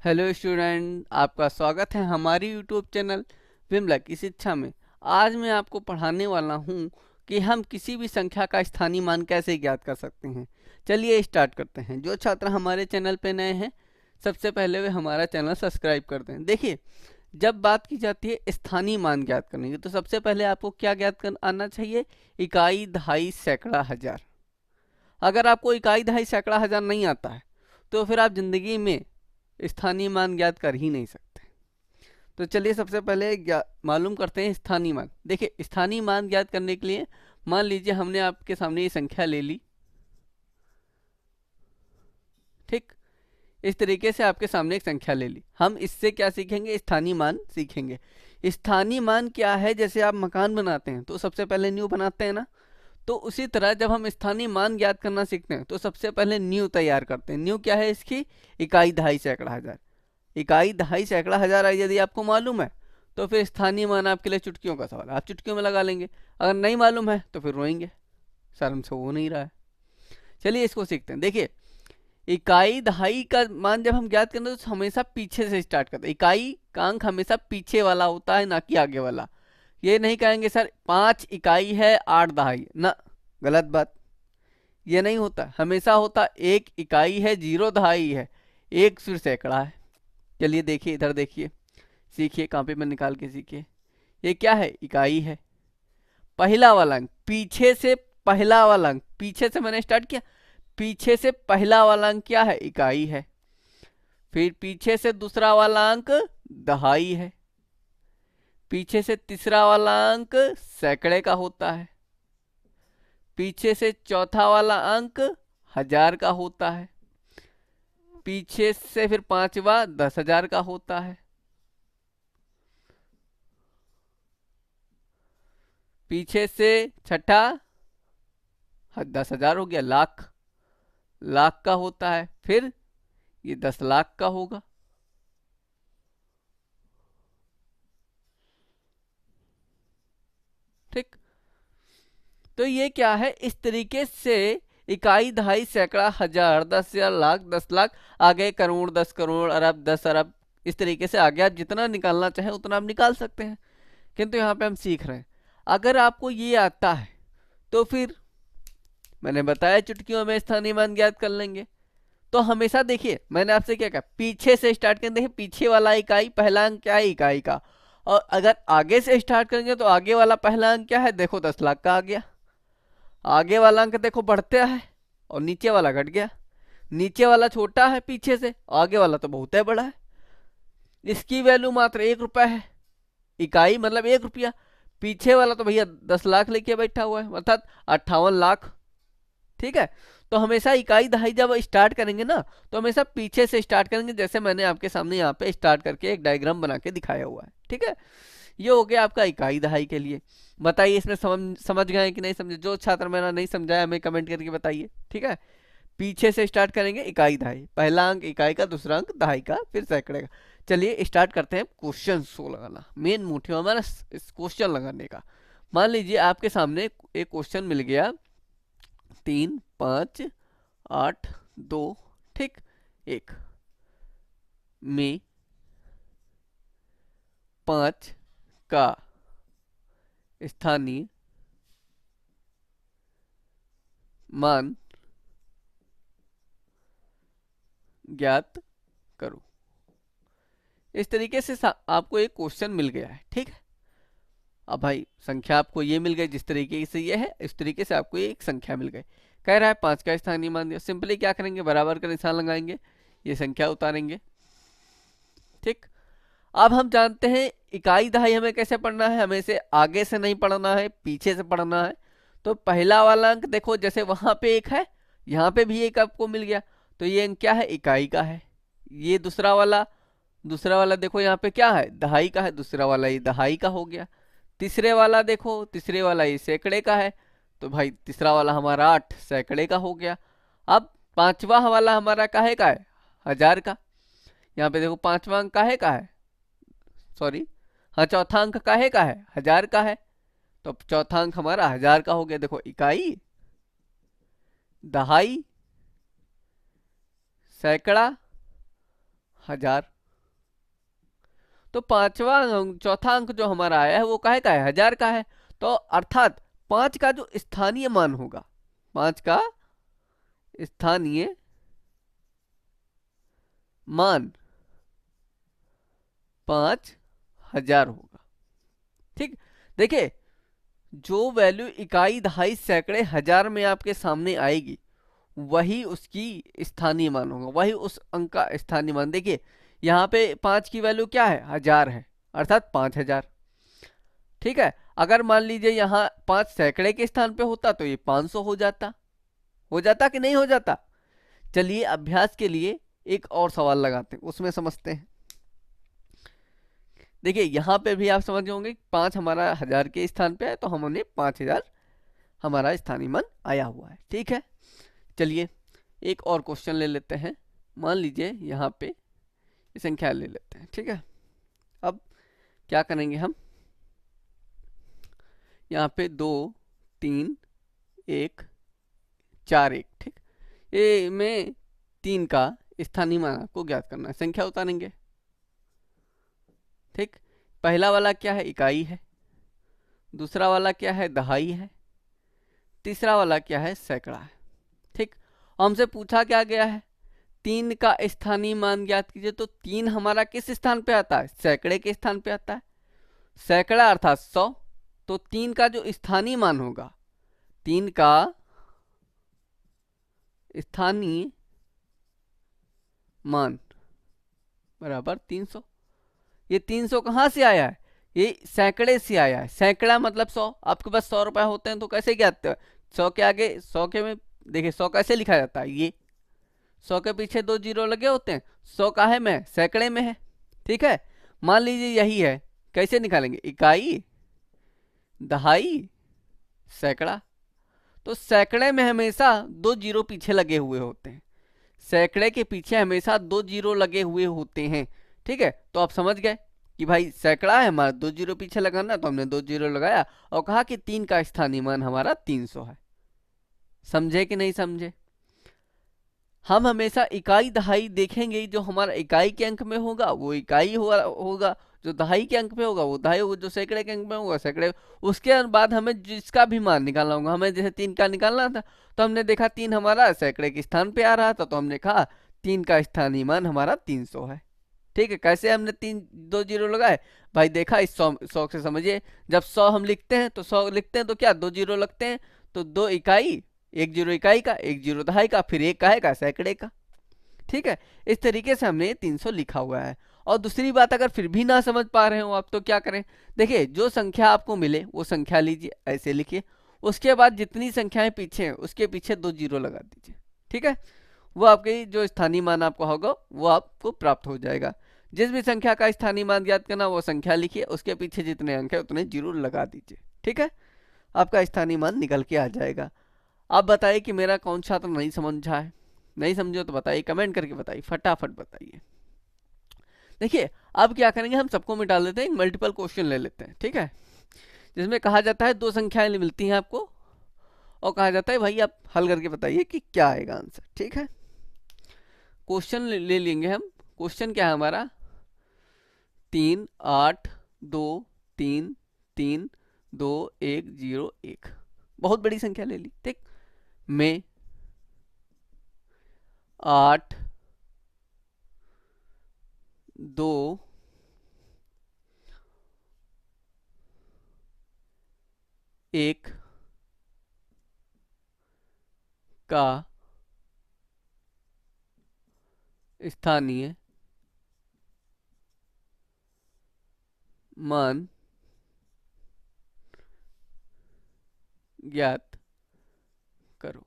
Hello student, आपका स्वागत है हमारी यूट्यूब चैनल विमला की शिक्षा में। आज मैं आपको पढ़ाने वाला हूँ कि हम किसी भी संख्या का स्थानीय मान कैसे ज्ञात कर सकते हैं। चलिए स्टार्ट करते हैं। जो छात्र हमारे चैनल पे नए हैं, सबसे पहले वे हमारा चैनल सब्सक्राइब कर दें। देखिए, जब बात की जाती है स्थानीय मान ज्ञात करने की, तो सबसे पहले आपको क्या ज्ञात कर आना चाहिए? इकाई, दहाई, सैकड़ा, हजार। अगर आपको इकाई, दहाई, सैकड़ा, हजार नहीं आता है तो फिर आप जिंदगी में स्थानीय मान ज्ञात कर ही नहीं सकते। तो चलिए सबसे पहले मालूम करते हैं स्थानीय मान। देखिए, स्थानीय मान ज्ञात करने के लिए मान लीजिए हमने आपके सामने ये संख्या ले ली। ठीक, इस तरीके से आपके सामने एक संख्या ले ली। हम इससे क्या सीखेंगे? स्थानीय मान सीखेंगे। स्थानीय मान क्या है? जैसे आप मकान बनाते हैं तो सबसे पहले नींव बनाते हैं ना, तो उसी तरह जब हम स्थानीय मान ज्ञात करना सीखते हैं तो सबसे पहले नींव तैयार करते हैं। नींव क्या है इसकी? इकाई, दहाई, सैकड़ा, हजार। इकाई, दहाई, सैकड़ा, हजार यदि आपको मालूम है तो फिर स्थानीय मान आपके लिए चुटकियों का सवाल, आप चुटकियों में लगा लेंगे। अगर नहीं मालूम है तो फिर रोएंगे, सर हमसे हो नहीं रहा है। चलिए इसको सीखते हैं। देखिए, इकाई, दहाई का मान जब हम ज्ञात करते हैं तो हमेशा पीछे से स्टार्ट करते हैं। इकाई का अंक हमेशा पीछे वाला होता है, ना कि आगे वाला। ये नहीं कहेंगे सर 5 इकाई है 8 दहाई, ना, गलत बात। ये नहीं होता, हमेशा होता 1 इकाई है 0 दहाई है, एक फिर सैकड़ा है। चलिए देखिए, इधर देखिए, सीखिए, कापी में निकाल के सीखिए। ये क्या है? इकाई है। पहला वाला अंक पीछे से, पहला वाला अंक पीछे से मैंने स्टार्ट किया, पीछे से पहला वाला अंक क्या है? इकाई है। फिर पीछे से दूसरा वाला अंक दहाई है। पीछे से तीसरा वाला अंक सैकड़े का होता है। पीछे से चौथा वाला अंक हजार का होता है। पीछे से फिर पांचवा 10,000 का होता है। पीछे से छठा 10,000 हो गया, लाख, लाख का होता है। फिर ये 10 लाख का होगा। ठीक, तो ये क्या है? इस तरीके से इकाई, दहाई, सैकड़ा, हजार, 10,000, लाख, 10 लाख, आगे करोड़, 10 करोड़, अरब, 10 अरब, इस तरीके से आगे आप जितना निकालना चाहें उतना आप निकाल सकते हैं। किंतु यहाँ पे हम सीख रहे हैं। अगर आपको ये आता है तो फिर मैंने बताया चुटकियों में स्थानीय मान ज्ञात कर लेंगे। तो हमेशा देखिए, मैंने आपसे क्या कहा, पीछे से स्टार्ट करें। देखिए, पीछे वाला इकाई, पहला अंक क्या है? इकाई का। और अगर आगे से स्टार्ट करेंगे तो आगे वाला पहला अंक क्या है? देखो 10 लाख का आ गया। आगे वाला अंक देखो बढ़ता है और नीचे वाला घट गया। नीचे वाला छोटा है पीछे से, आगे वाला तो बहुत है बड़ा है। इसकी वैल्यू मात्र 1 रुपया है। इकाई मतलब 1 रुपया। पीछे वाला तो भैया 10 लाख लेके बैठा हुआ है, अर्थात 58 लाख। ठीक है, तो हमेशा इकाई, दहाई जब स्टार्ट करेंगे ना तो हमेशा पीछे से स्टार्ट करेंगे, जैसे मैंने आपके सामने यहाँ पे स्टार्ट करके एक डायग्राम बना के दिखाया हुआ है। ठीक है, ये हो गया आपका इकाई, दहाई के लिए। बताइए इसमें समझ गए कि नहीं समझे? जो छात्र मेरा नहीं समझाया हमें कमेंट करके बताइए। ठीक है, पीछे से स्टार्ट करेंगे, इकाई, दहाई, पहला अंक इकाई का, दूसरा अंक दहाई का, फिर सैकड़े का। चलिए स्टार्ट करते हैं क्वेश्चन शो लगाना। मेन मोटिव हमारा इस क्वेश्चन लगाने का। मान लीजिए आपके सामने एक क्वेश्चन मिल गया, 3, 5, 8, 2, ठीक, 1 में 5 का स्थानीय मान ज्ञात करो। इस तरीके से आपको एक क्वेश्चन मिल गया है। ठीक है, अब भाई संख्या आपको ये मिल गई, जिस तरीके से ये है इस तरीके से आपको एक संख्या मिल गई। कह रहा है 5 का स्थानीय मान दिया। सिंपली क्या करेंगे? बराबर का निशान लगाएंगे, ये संख्या उतारेंगे। ठीक, अब हम जानते हैं इकाई, दहाई हमें कैसे पढ़ना है। हमें से आगे से नहीं पढ़ना है, पीछे से पढ़ना है। तो पहला वाला अंक देखो, जैसे वहां पे एक है, यहाँ पे भी एक आपको मिल गया, तो ये अंक क्या है? इकाई का है। ये दूसरा वाला देखो, यहाँ पे क्या है? दहाई का है। दूसरा वाला ये दहाई का हो गया। तीसरे वाला देखो, तीसरे वाला ये सैकड़े का है, तो भाई तीसरा वाला हमारा 8 सैकड़े का हो गया। अब पांचवा वाला हमारा काहे का है? हजार का। यहाँ पे देखो पांचवा अंक काहे का है? सॉरी, हाँ, चौथा अंक काहे का है? हजार का है। तो चौथा अंक हमारा हजार का हो गया। देखो, इकाई, दहाई, सैकड़ा, हजार। तो चौथा अंक जो हमारा आया है वो काहे का है, हजार का है। तो अर्थात 5 का जो स्थानीय मान होगा, 5 का स्थानीय मान 5000 होगा। ठीक, देखिए जो वैल्यू इकाई दहाई सैकड़े हजार में आपके सामने आएगी वही उसकी स्थानीय मान होगा, वही उस अंक का स्थानीय मान। देखिए यहाँ पे 5 की वैल्यू क्या है, हजार है, अर्थात 5000। ठीक है, अगर मान लीजिए यहाँ 5 सैकड़े के स्थान पे होता तो ये 500 हो जाता कि नहीं हो जाता। चलिए अभ्यास के लिए एक और सवाल लगाते हैं, उसमें समझते हैं। देखिए यहाँ पे भी आप समझ होंगे 5 हमारा हजार के स्थान पे है तो हमने 5000 हमारा स्थानीय मान आया हुआ है। ठीक है, चलिए एक और क्वेश्चन ले लेते हैं। मान लीजिए यहाँ पे ये संख्या ले लेते हैं। ठीक है, अब क्या करेंगे हम, यहाँ पे 2 3 1 4 1, ठीक, ये में 3 का स्थानीय मान आपको ज्ञात करना है, संख्या उतारेंगे। ठीक, पहला वाला क्या है, इकाई है। दूसरा वाला क्या है, दहाई है। तीसरा वाला क्या है, सैकड़ा है। ठीक, हमसे पूछा क्या गया है, 3 का स्थानीय मान ज्ञात कीजिए। तो 3 हमारा किस स्थान पे आता है, सैकड़े के स्थान पे आता है। सैकड़ा अर्थात 100, तो 3 का जो स्थानीय मान होगा, 3 का स्थानीय मान बराबर 300। ये 300 कहाँ से आया है, ये सैकड़े से आया है। सैकड़ा मतलब 100, आपके पास 100 रुपए होते हैं तो कैसे ज्ञात, 100 के आगे 100 के में देखिए 100 कैसे लिखा जाता है, ये 100 के पीछे 2 जीरो लगे होते हैं। 100 का है में, सैकड़े में है। ठीक है, मान लीजिए यही है, कैसे निकालेंगे, इकाई दहाई सैकड़ा। तो सैकड़े में हमेशा 2 जीरो पीछे लगे हुए होते हैं, सैकड़े के पीछे हमेशा 2 जीरो लगे हुए होते हैं। ठीक है, तो आप समझ गए कि भाई सैकड़ा है हमारा, 2 जीरो पीछे लगाना, तो हमने 2 जीरो लगाया और कहा कि 3 का स्थानीय मान हमारा 300 है। समझे कि नहीं समझे। हम हमेशा इकाई दहाई देखेंगे, जो हमारा इकाई के अंक में होगा वो इकाई होगा, जो दहाई के अंक में होगा वो दहाई होगा, जो सैकड़े के अंक में होगा सैकड़े। उसके बाद हमें जिसका भी मान निकालना होगा, हमें जैसे 3 का निकालना था तो हमने देखा 3 हमारा सैकड़े के स्थान पे आ रहा था, तो हमने कहा 3 का स्थानीय मान हमारा 300 है। ठीक है, कैसे हमने 2 जीरो लगाए, भाई देखा इस 100 से समझिए, जब 100 हम लिखते हैं तो 100 लिखते हैं तो क्या 2 जीरो लगते हैं, तो 2 इकाई, 1 जीरो इकाई का, 1 जीरो दहाई का, फिर 1 काहे का, सैकड़े का। ठीक है, इस तरीके से हमने 300 लिखा हुआ है। और दूसरी बात, अगर फिर भी ना समझ पा रहे हो आप तो क्या करें, देखिए जो संख्या आपको मिले वो संख्या लीजिए, ऐसे लिखिए, उसके बाद जितनी संख्याएं पीछे हैं उसके पीछे 2 जीरो लगा दीजिए। ठीक है, वो आपकी जो स्थानीय मान आपको होगा वो आपको प्राप्त हो जाएगा। जिस भी संख्या का स्थानीय मान ज्ञात करना वो संख्या लिखिए, उसके पीछे जितने अंक है उतने जीरो लगा दीजिए। ठीक है, आपका स्थानीय मान निकल के आ जाएगा। आप बताइए कि मेरा कौन छात्र नहीं समझा है, नहीं समझो तो बताइए, कमेंट करके बताइए, फटाफट बताइए। देखिए अब क्या करेंगे, हम सबको मिटा लेते हैं, मल्टीपल क्वेश्चन ले लेते हैं। ठीक है, जिसमें कहा जाता है 2 संख्याएं मिलती हैं आपको और कहा जाता है भाई आप हल करके बताइए कि क्या आएगा आंसर। ठीक है, क्वेश्चन ले लेंगे हम। क्वेश्चन क्या है हमारा, 3 8 2 3 3 2 1 0 1, बहुत बड़ी संख्या ले ली। ठीक, में 8 2 1 का स्थानीय मान ज्ञात करो।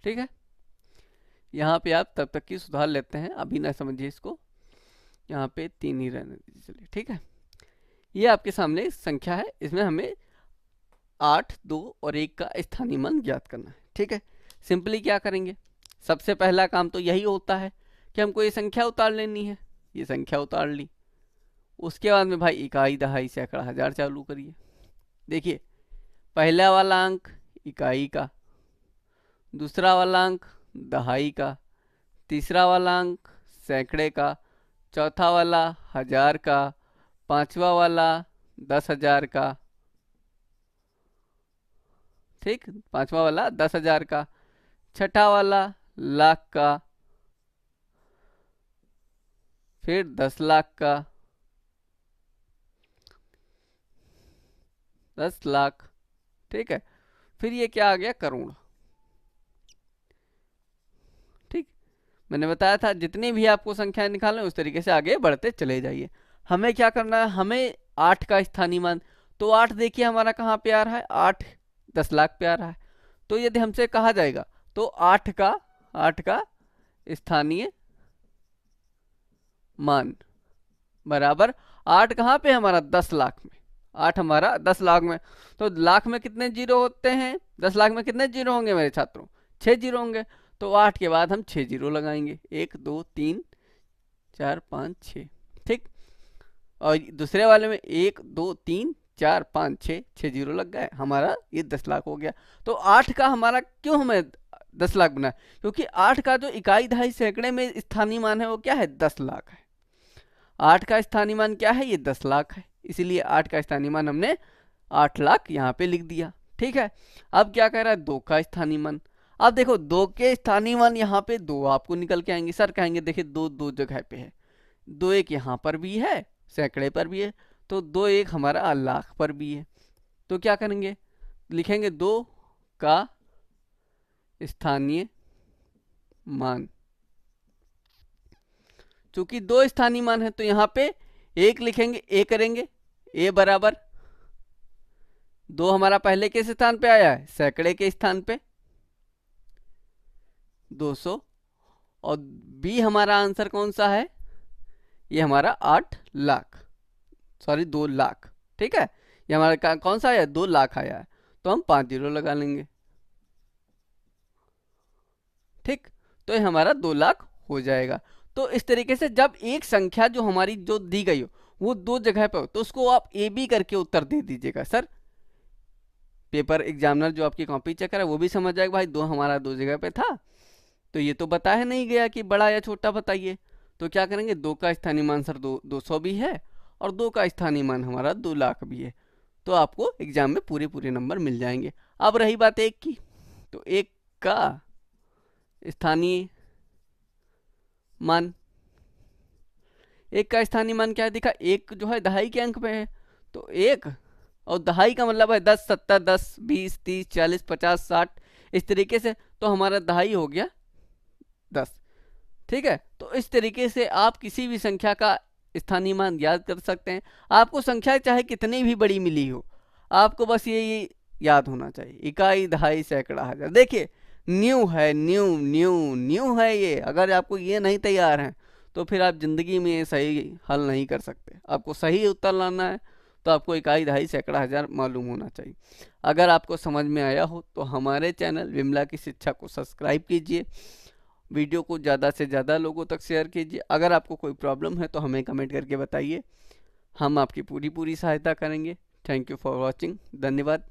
ठीक है, यहाँ पे आप तब तक की सुधार लेते हैं, अभी ना समझिए इसको, यहाँ पे 3 ही रहने दीजिए। चलिए ठीक है, ये आपके सामने संख्या है, इसमें हमें 8 2 और 1 का स्थानीय मान ज्ञात करना है। ठीक है, सिंपली क्या करेंगे, सबसे पहला काम तो यही होता है कि हमको ये संख्या उतार लेनी है। ये संख्या उतार ली, उसके बाद में भाई इकाई दहाई सैकड़ा हजार चालू करिए। देखिए पहला वाला अंक इकाई का, दूसरा वाला अंक दहाई का, तीसरा वाला अंक सैकड़े का, चौथा वाला 1000 का, पांचवा वाला 10,000 का, ठीक, पांचवा वाला 10,000 का, छठा वाला लाख का, फिर 10 लाख का, 10 लाख, ठीक है। फिर ये क्या आ गया, करोड़। ठीक, मैंने बताया था जितनी भी आपको संख्याएं निकालना है उस तरीके से आगे बढ़ते चले जाइए। हमें क्या करना है, हमें 8 का स्थानीय मान, तो 8 देखिए हमारा कहाँ पे आ रहा है, 8 10 लाख पे आ रहा है। तो यदि हमसे कहा जाएगा तो 8 का स्थानीय मान बराबर 8 कहाँ पे हमारा 10 लाख में, 8 हमारा 10 लाख में। तो लाख में कितने जीरो होते हैं, 10 लाख में कितने जीरो होंगे मेरे छात्रों, 6 जीरो होंगे। तो 8 के बाद हम 6 जीरो लगाएंगे, 1 2 3 4 5 6, ठीक। और दूसरे वाले में 1 2 3 4 5 6 जीरो लग गए, हमारा ये 10 लाख हो गया। तो 8 का हमारा क्यों हमें 10 लाख बना, क्योंकि 8 का जो इकाई दहाई सैकड़े में स्थानीय मान है वो क्या है, 10 लाख है। 8 का स्थानीय मान क्या है, ये 10 लाख है, इसीलिए 8 का स्थानीय मान हमने 8 लाख यहाँ पे लिख दिया, ठीक है। अब क्या कह रहा है, 2 का स्थानीय मान। अब देखो 2 के स्थानीय मान यहाँ पे 2 आपको निकल के आएंगे, सर कहेंगे देखिए 2 2 जगह पे है, 2 1 यहाँ पर भी है, सैकड़े पर भी है, तो 2 1 हमारा लाख पर भी है। तो क्या करेंगे, लिखेंगे 2 का स्थानीय मान। चूंकि 2 स्थानीय मान है तो यहाँ पे 1 लिखेंगे, ए करेंगे, ए बराबर 2 हमारा पहले के स्थान पे आया है, सैकड़े के स्थान पे 200, और बी हमारा आंसर कौन सा है, ये हमारा 8 लाख, सॉरी 2 लाख, ठीक है। ये हमारा कौन सा आया, 2 लाख आया है, तो हम 5 जीरो लगा लेंगे, ठीक। तो ये हमारा 2 लाख हो जाएगा। तो इस तरीके से जब एक संख्या जो हमारी जो दी गई हो वो 2 जगह पे हो तो उसको आप ए बी करके उत्तर दे दीजिएगा। सर पेपर एग्जामिनर जो आपकी कॉपी चेक करे वो भी समझ जाएगा भाई 2 हमारा 2 जगह पे था, तो ये तो बताया नहीं गया कि बड़ा या छोटा बताइए। तो क्या करेंगे, 2 का स्थानीय मान सर 200 भी है और 2 का स्थानीय मान हमारा 2 लाख भी है, तो आपको एग्जाम में पूरे पूरे नंबर मिल जाएंगे। अब रही बात 1 की, तो 1 का स्थानीय मान, 1 का स्थानीय मान क्या दिखा, 1 जो है दहाई के अंक पे है, तो 1 और दहाई का मतलब है 10 70 10 20 30 40 50 60 इस तरीके से, तो हमारा दहाई हो गया 10, ठीक है। तो इस तरीके से आप किसी भी संख्या का स्थानीय मान याद कर सकते हैं। आपको संख्या चाहे कितनी भी बड़ी मिली हो, आपको बस ये याद होना चाहिए, इकाई दहाई सैकड़ा हजार। देखिए न्यू है, न्यू न्यू न्यू है ये, अगर आपको ये नहीं तैयार है तो फिर आप जिंदगी में सही हल नहीं कर सकते। आपको सही उत्तर लाना है तो आपको इकाई दहाई सैकड़ा हजार मालूम होना चाहिए। अगर आपको समझ में आया हो तो हमारे चैनल विमला की शिक्षा को सब्सक्राइब कीजिए, वीडियो को ज़्यादा से ज़्यादा लोगों तक शेयर कीजिए। अगर आपको कोई प्रॉब्लम है तो हमें कमेंट करके बताइए, हम आपकी पूरी सहायता करेंगे। थैंक यू फॉर वॉचिंग, धन्यवाद।